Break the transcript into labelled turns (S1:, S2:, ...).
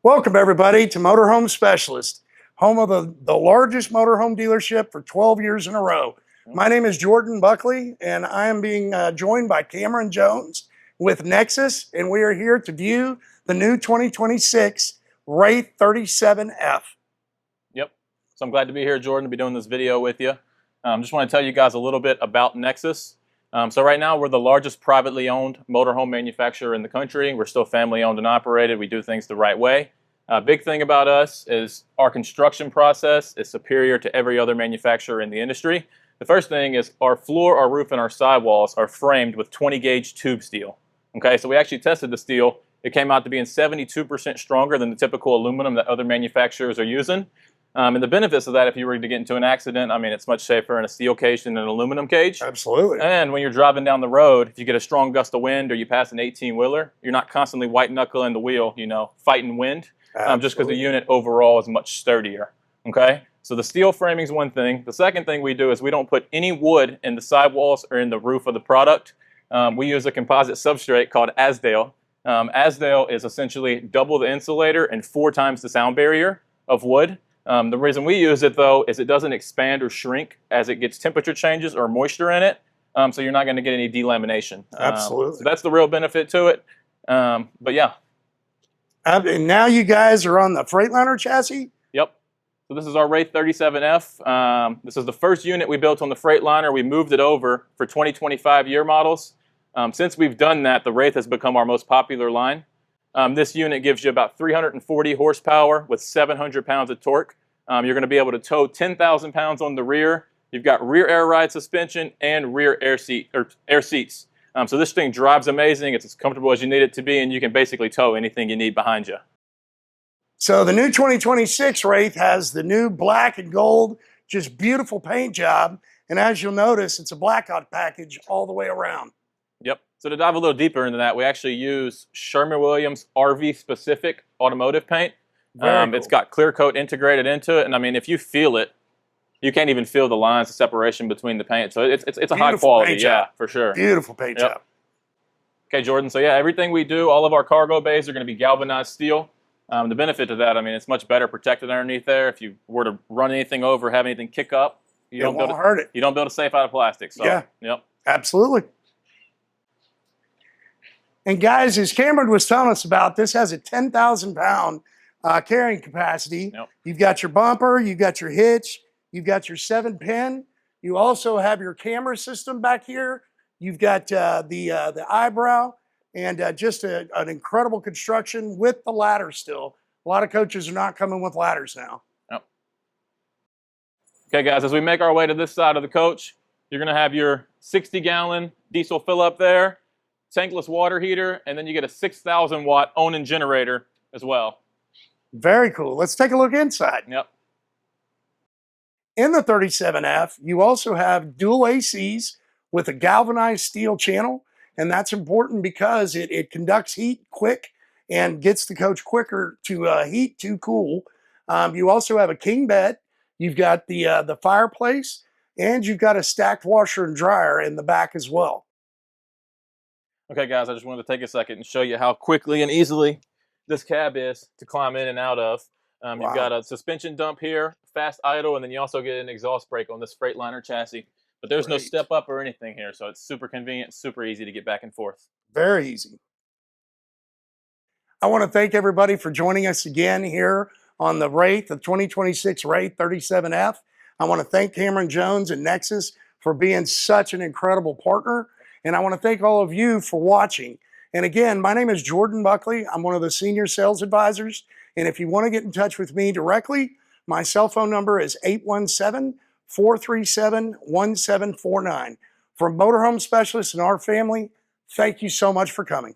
S1: Welcome everybody to Motorhome Specialist, home of the largest motorhome dealership for 12 years in a row. My name is Jordan Buckley and I am being joined by Cameron Jones with Nexus, and we are here to view the new 2026 Wraith 37F.
S2: Yep, so I'm glad to be here, Jordan, to be doing this video with you. Just want to tell you guys a little bit about Nexus. So right now we're the largest privately owned motorhome manufacturer in the country. We're still family owned and operated. We do things the right way. Big thing about us is our construction process is superior to every other manufacturer in the industry. The first thing is our floor, our roof, and our sidewalls are framed with 20 gauge tube steel. Okay, so we actually tested the steel. It came out to being 72% stronger than the typical aluminum that other manufacturers are using. And the benefits of that, if you were to get into an accident, I mean, it's much safer in a steel cage than an aluminum cage.
S1: Absolutely.
S2: And when you're driving down the road, if you get a strong gust of wind or you pass an 18-wheeler, you're not constantly white-knuckling the wheel, you know, fighting wind, just because the unit overall is much sturdier, okay? So the steel framing is one thing. The second thing we do is we don't put any wood in the sidewalls or in the roof of the product. We use a composite substrate called Azdel. Azdel is essentially double the insulator and 4 times the sound barrier of wood. The reason we use it, though, is it doesn't expand or shrink as it gets temperature changes or moisture in it, so you're not going to get any delamination.
S1: Absolutely.
S2: So that's the real benefit to it. But yeah.
S1: And now you guys are on the Freightliner chassis?
S2: Yep. So this is our Wraith 37F. This is the first unit we built on the Freightliner. We moved it over for 2025 year models. Since we've done that, the Wraith has become our most popular line. This unit gives you about 340 horsepower with 700 pounds of torque. You're going to be able to tow 10,000 pounds on the rear. You've got rear air ride suspension and rear air seats. So this thing drives amazing. It's as comfortable as you need it to be, and you can basically tow anything you need behind you.
S1: So the new 2026 Wraith has the new black and gold, just beautiful paint job. And as you'll notice, it's a blackout package all the way around.
S2: Yep. So to dive a little deeper into that, we actually use Sherman-Williams RV specific automotive paint. Cool. It's got clear coat integrated into it, and I mean, if you feel it, you can't even feel the lines of separation between the paint. So it's a high quality, yeah, for sure.
S1: Beautiful paint job.
S2: Okay, Jordan. So yeah, everything we do, all of our cargo bays are going to be galvanized steel. The benefit to that, I mean, it's much better protected underneath there. If you were to run anything over, have anything kick up, you don't hurt it. You don't build a safe out of plastic. So,
S1: yeah.
S2: Yep.
S1: Absolutely. And guys, as Cameron was telling us about, this has a 10,000 pound carrying capacity.
S2: Yep. You've
S1: got your bumper, you've got your hitch, you've got your 7-pin. You also have your camera system back here. You've got the eyebrow, and just an incredible construction with the ladder still. A lot of coaches are not coming with ladders now.
S2: Yep. Okay, guys, as we make our way to this side of the coach, you're going to have your 60-gallon diesel fill up there, tankless water heater, and then you get a 6,000 watt Onan generator as well.
S1: Very cool. Let's take a look inside.
S2: Yep.
S1: In the 37F, you also have dual ACs with a galvanized steel channel, and that's important because it conducts heat quick and gets the coach quicker to heat to cool. You also have a king bed. You've got the fireplace, and you've got a stacked washer and dryer in the back as well.
S2: Okay, guys, I just wanted to take a second and show you how quickly and easily this cab is to climb in and out of.
S1: Wow.
S2: You've got a suspension dump here, fast idle, and then you also get an exhaust brake on this Freightliner chassis. But there's no step up or anything here, so it's super convenient, super easy to get back and forth.
S1: Very easy. I want to thank everybody for joining us again here on the Wraith, the 2026 Wraith 37F. I want to thank Cameron Jones and Nexus for being such an incredible partner. And I want to thank all of you for watching. And again, my name is Jordan Buckley. I'm one of the senior sales advisors. And if you want to get in touch with me directly, my cell phone number is 817-437-1749. From Motorhome Specialists and our family, thank you so much for coming.